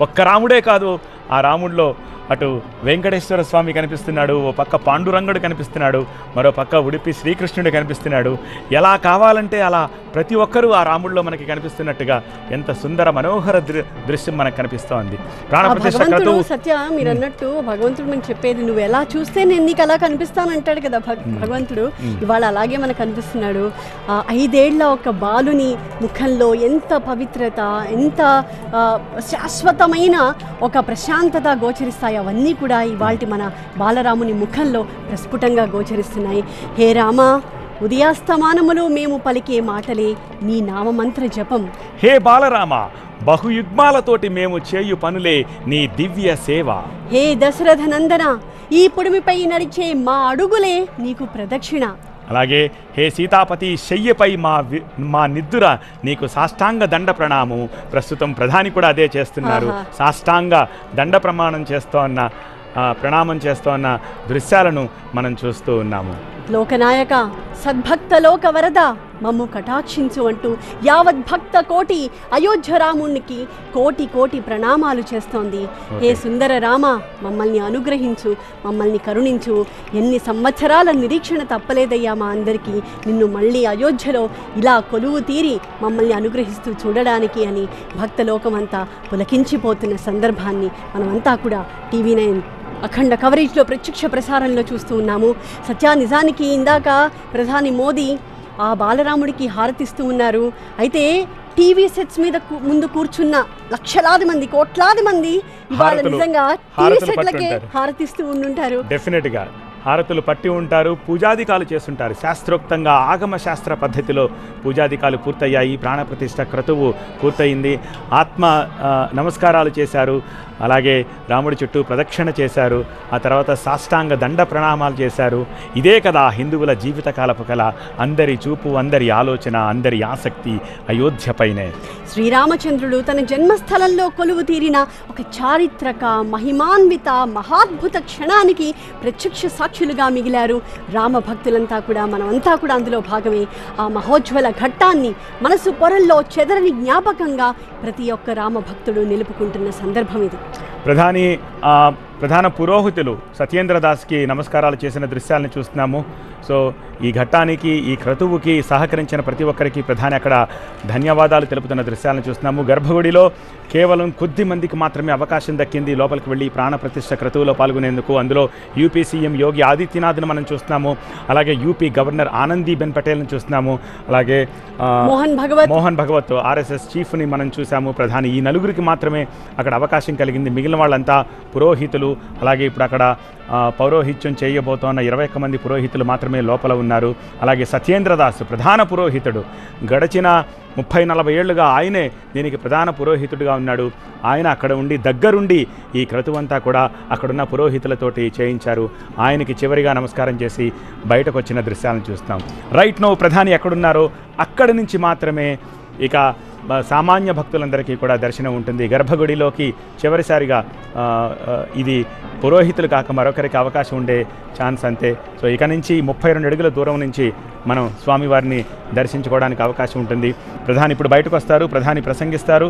ఒక్క రాముడే కాదు, ఆ రాముడిలో అటు వెంకటేశ్వర స్వామి కనిపిస్తున్నాడు, ఓ పక్క పాండురంగుడు కనిపిస్తున్నాడు, మరో పక్క ఉడిపి శ్రీకృష్ణుడు కనిపిస్తున్నాడు. ఎలా కావాలంటే అలా ప్రతి ఒక్కరూ ఆ రాముడిలో మనకి కనిపిస్తున్నట్టుగా ఎంత సుందర మనోహర దృశ్యం మనకు కనిపిస్తోంది. ప్రాణప్రతిష్ఠ క్రతువు సత్య మీరు అన్నట్టు భగవంతుడు మనకు చెప్పేది, నువ్వు ఎలా చూస్తే నేను నీకు అలా కనిపిస్తానంటాడు కదా భగవంతుడు. ఇవాళ అలాగే మనకు కనిపిస్తున్నాడు. 5 ఏళ్ల ఒక బాలుని ముఖంలో ఎంత పవిత్రత, ఎంత శాశ్వతమైన ఒక ప్రశాంతత గోచరిస్తాయి. అవన్నీ కూడా ఇవాల్టి మన బాలరాముని ముఖంలో ప్రస్ఫుటంగా గోచరిస్తున్నాయి. హే రామ, ఉదయాస్తమానములు మేము పలికే మాటలే నీ నామమంత్ర జపం. హే బాలరామ, బహుయుగ్మాలతోటి మేము చేయు పనులే నీ దివ్య సేవ. హే దశరథ నందన, ఈ పుడిమిపై నడిచే మా అడుగులే నీకు ప్రదక్షిణ. అలాగే హే సీతాపతి, శయ్యపై మా నిద్దుర నీకు సాష్టాంగ దండ ప్రణామం. ప్రస్తుతం ప్రధాని కూడా అదే చేస్తున్నారు, సాష్టాంగ దండ ప్రణామం చేస్తోన్న దృశ్యాలను మనం చూస్తూ ఉన్నాము. లోకనాయక, సద్భక్త లోక వరద, మమ్ము కటాక్షించు అంటూ యావత్ భక్త కోటి అయోధ్య రామునికి కోటి కోటి ప్రణామాలు చేస్తోంది. హే సుందర రామ, మమ్మల్ని అనుగ్రహించు, మమ్మల్ని కరుణించు. ఎన్ని సంవత్సరాల నిరీక్షణ తప్పలేదయ్యా మా అందరికీ, నిన్ను మళ్ళీ అయోధ్యలో ఇలా కొలువు తీరి మమ్మల్ని అనుగ్రహిస్తూ చూడడానికి అని భక్తలోకమంతా పులకించిపోతున్న సందర్భాన్ని మనమంతా కూడా TV9 అఖండ కవరేజ్లో ప్రత్యక్ష ప్రసారంలో చూస్తూ ఉన్నాము. సత్య, నిజానికి ఇందాక ప్రధాని మోదీ ఆ బాలరాముడికి హారతిస్తూ ఉన్నారు. అయితే టీవీ సెట్స్ మీద ముందు కూర్చున్న లక్షలాది మంది, కోట్లాది మంది ఇవాళ నిజంగా టీవీ సెట్లకే హారతిస్తూ ఉండుంటారు. డెఫినెట్గా హారతులు పట్టి ఉంటారు, పూజాదికాలు చేస్తుంటారు. శాస్త్రోక్తంగా ఆగమ శాస్త్ర పద్ధతిలో పూజాదికాలు పూర్తయ్యాయి. ప్రాణప్రతిష్ఠ క్రతువు పూర్తయింది. ఆత్మ నమస్కారాలు చేశారు, అలాగే రాముడి చుట్టూ ప్రదక్షిణ చేశారు, ఆ తర్వాత సాష్టాంగ దండ ప్రణామాలు చేశారు. ఇదే కదా హిందువుల జీవితకాలపు కళ. అందరి చూపు, అందరి ఆలోచన, అందరి ఆసక్తి అయోధ్యపైనే. శ్రీరామచంద్రుడు తన జన్మస్థలంలో కొలువు తీరిన ఒక చారిత్రక మహిమాన్విత మహాద్భుత క్షణానికి ప్రత్యక్ష సాక్షులుగా మిగిలారు రామభక్తులంతా కూడా. మనమంతా కూడా అందులో భాగమే. ఆ మహోజ్వల ఘట్టాన్ని మనసు పొరల్లో చెదరని జ్ఞాపకంగా ప్రతి ఒక్క రామభక్తుడు నిలుపుకుంటున్న సందర్భం ఇది. ప్రధాన పురోహితులు సత్యేంద్ర దాస్కి నమస్కారాలు చేసిన దృశ్యాలను చూస్తున్నాము. సో ఈ ఘట్టానికి, ఈ క్రతువుకి సహకరించిన ప్రతి ఒక్కరికి ప్రధాని అక్కడ ధన్యవాదాలు తెలుపుతున్న దృశ్యాలను చూస్తున్నాము. గర్భగుడిలో కేవలం కొద్ది మందికి మాత్రమే అవకాశం దక్కింది లోపలికి వెళ్ళి ప్రాణప్రతిష్ఠ క్రతువులో పాల్గొనేందుకు. అందులో యూపీ సీఎం యోగి ఆదిత్యనాథ్ను మనం చూస్తున్నాము, అలాగే యూపీ గవర్నర్ ఆనందీబెన్ పటేల్ని చూస్తున్నాము, అలాగే మోహన్ భగవత్ RSS చీఫ్ని మనం చూసాము. ప్రధాని ఈ నలుగురికి మాత్రమే అక్కడ అవకాశం కలిగింది. మిగిలిన వాళ్ళంతా పురోహితులు, అలాగే ఇప్పుడు అక్కడ పౌరోహిత్యం చేయబోతోన్న 21 మంది పురోహితులు మాత్రమే లోపల ఉన్నారు. అలాగే సత్యేంద్ర దాస్ ప్రధాన పురోహితుడు, గడిచిన 30-40 ఏళ్లుగా ఆయనే దీనికి ప్రధాన పురోహితుడిగా ఉన్నాడు. ఆయన అక్కడ ఉండి దగ్గరుండి ఈ క్రతువంతా కూడా అక్కడున్న పురోహితులతోటి చేయించారు. ఆయనకి చివరిగా నమస్కారం చేసి బయటకు వచ్చిన దృశ్యాలను చూస్తాం. రైట్ నౌ ప్రధాని ఎక్కడున్నారో అక్కడి నుంచి మాత్రమే ఇక సామాన్య భక్తులందరికీ కూడా దర్శనం ఉంటుంది. గర్భగుడిలోకి చివరిసారిగా ఇది పురోహితులు కాక మరొకరికి అవకాశం ఉండే ఛాన్స్ అంతే. సో ఇక నుంచి 32 అడుగుల దూరం నుంచి మనం స్వామివారిని దర్శించుకోవడానికి అవకాశం ఉంటుంది. ప్రధాని ఇప్పుడు బయటకు వస్తారు, ప్రధాని ప్రసంగిస్తారు.